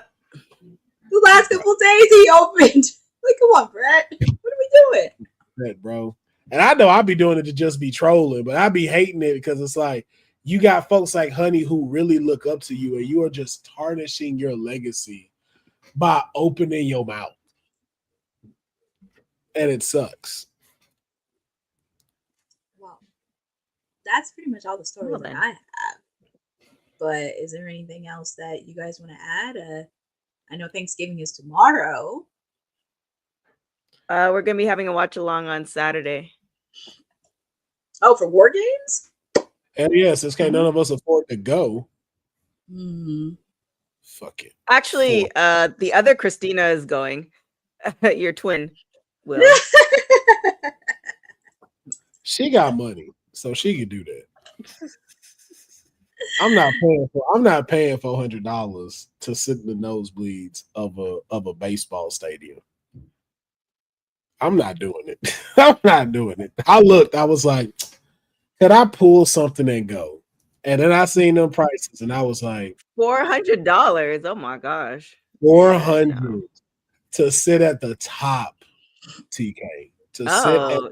The last couple days he opened. Like, come on, Brett. What are we doing? That, bro. And I know I be doing it to just be trolling, but I be hating it because it's like you got folks like Honey who really look up to you, and you are just tarnishing your legacy by opening your mouth. And it sucks. Well, that's pretty much all the stories Well, that then. I have. But is there anything else that you guys want to add? I know Thanksgiving is tomorrow. We're gonna be having a watch along on Saturday. Oh, for War Games? And yes, since none of us afford to go. Fuck it. Actually, the other Christina is going. Your twin, Will. She got money, so she can do that. I'm not paying $400 to sit in the nosebleeds of a baseball stadium. I'm not doing it. I'm not doing it. I looked, I was like, could I pull something and go? And then I seen them prices and I was like, $400. Oh my gosh. $400 No. to sit at the top, TK.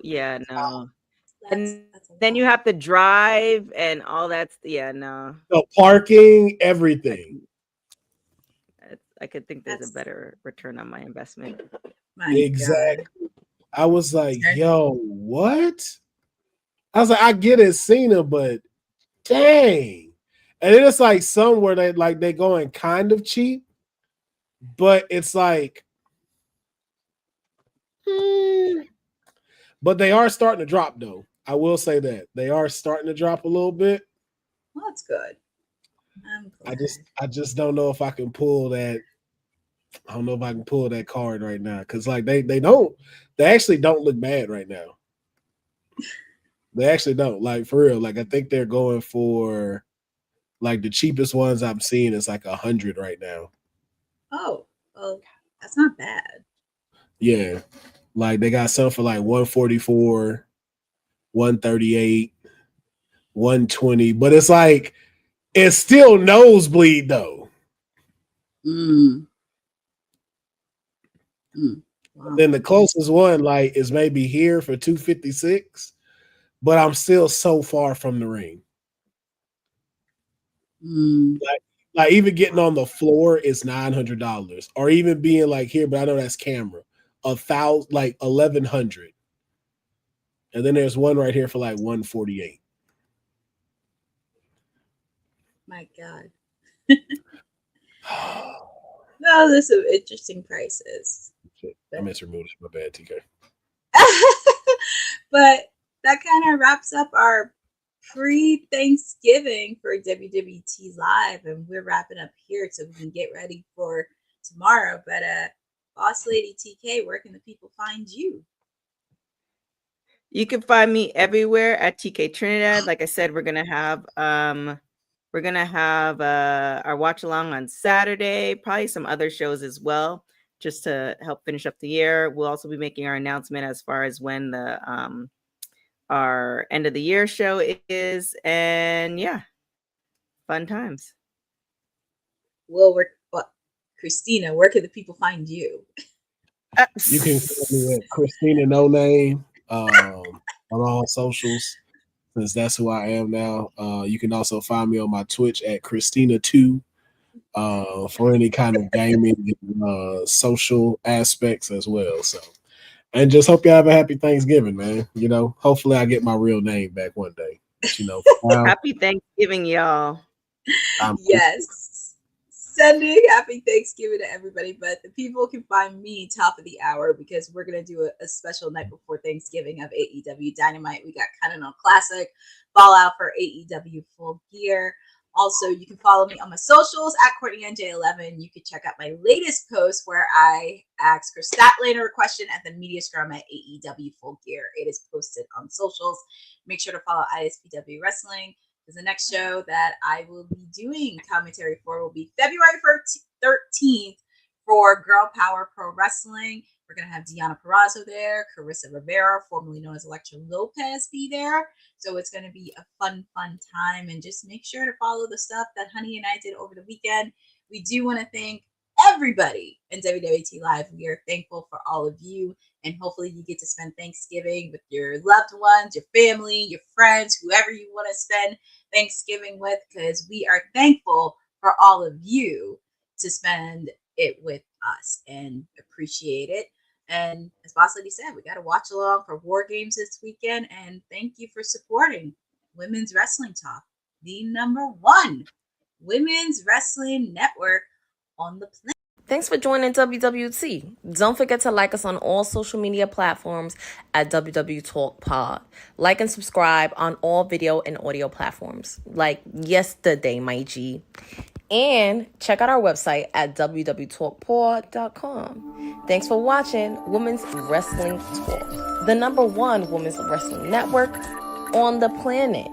Yeah, no. And then you have to drive and all that. Yeah, no. The parking, everything. I could think there's a better return on my investment. Exactly. God. I was like, yo, what? I was like, I get it, Cena, but dang. And then it's like somewhere they going kind of cheap, but it's like, but they are starting to drop though. I will say that they are starting to drop a little bit. Well, that's good. I just don't know if I can pull that. I don't know if I can pull that card right now because like they actually don't look bad right now. They actually don't, like, for real. Like I think they're going for like the cheapest ones I'm seeing is like 100 right now. Oh, well, that's not bad. Yeah, like they got some for like 144, 138, 120, but it's like it's still nosebleed though. Wow. Then the closest one like is maybe here for 256, but I'm still so far from the ring. Like even getting on the floor is $900, or even being like here, but I know that's camera, 1,000, like 1,100, and then there's one right here for like 148. My God. No, there's some interesting prices. I misremoved it. My bad, TK. But that kind of wraps up our pre-Thanksgiving for WWT Live, and we're wrapping up here so we can get ready for tomorrow. But Boss Lady TK, where can the people find you? You can find me everywhere at TK Trinidad. Like I said, we're gonna have our watch along on Saturday, probably some other shows as well, just to help finish up the year. We'll also be making our announcement as far as when the our end of the year show is, and yeah, fun times. Well, Christina, where can the people find you? You can find me at Christina No Name on all socials, since that's who I am now. You can also find me on my Twitch at Christina2 for any kind of gaming social aspects as well. So, and just hope you have a happy Thanksgiving, man. You know, hopefully I get my real name back one day. But, you know, happy Thanksgiving, y'all. Yes. Sending happy Thanksgiving to everybody, but the people can find me top of the hour because we're going to do a special night before Thanksgiving of AEW Dynamite. We got Cannon Classic, Fallout for AEW Full Gear. Also, you can follow me on my socials at CourtneyNJ11. You can check out my latest post where I asked Chris Statlander a question at the Media Scrum at AEW Full Gear. It is posted on socials. Make sure to follow ISPW Wrestling. Because the next show that I will be doing commentary for will be February 13th for Girl Power Pro Wrestling. We're going to have Deanna Purrazzo there, Carissa Rivera, formerly known as Electra Lopez, be there. So it's going to be a fun time. And just make sure to follow the stuff that Honey and I did over the weekend. We do want to thank everybody in WWT Live. We are thankful for all of you, and hopefully you get to spend Thanksgiving with your loved ones, your family, your friends, whoever you want to spend Thanksgiving with, because we are thankful for all of you to spend it with us and appreciate it. And as Boss Lady said, we got to watch along for War Games this weekend, and thank you for supporting Women's Wrestling Talk, the #1 women's wrestling network on the planet. Thanks for joining WWT. Don't forget to like us on all social media platforms at WW Talk Pod. Like and subscribe on all video and audio platforms, like yesterday, my G. And check out our website at www.talkpod.com. Thanks for watching Women's Wrestling Talk, the #1 women's wrestling network on the planet.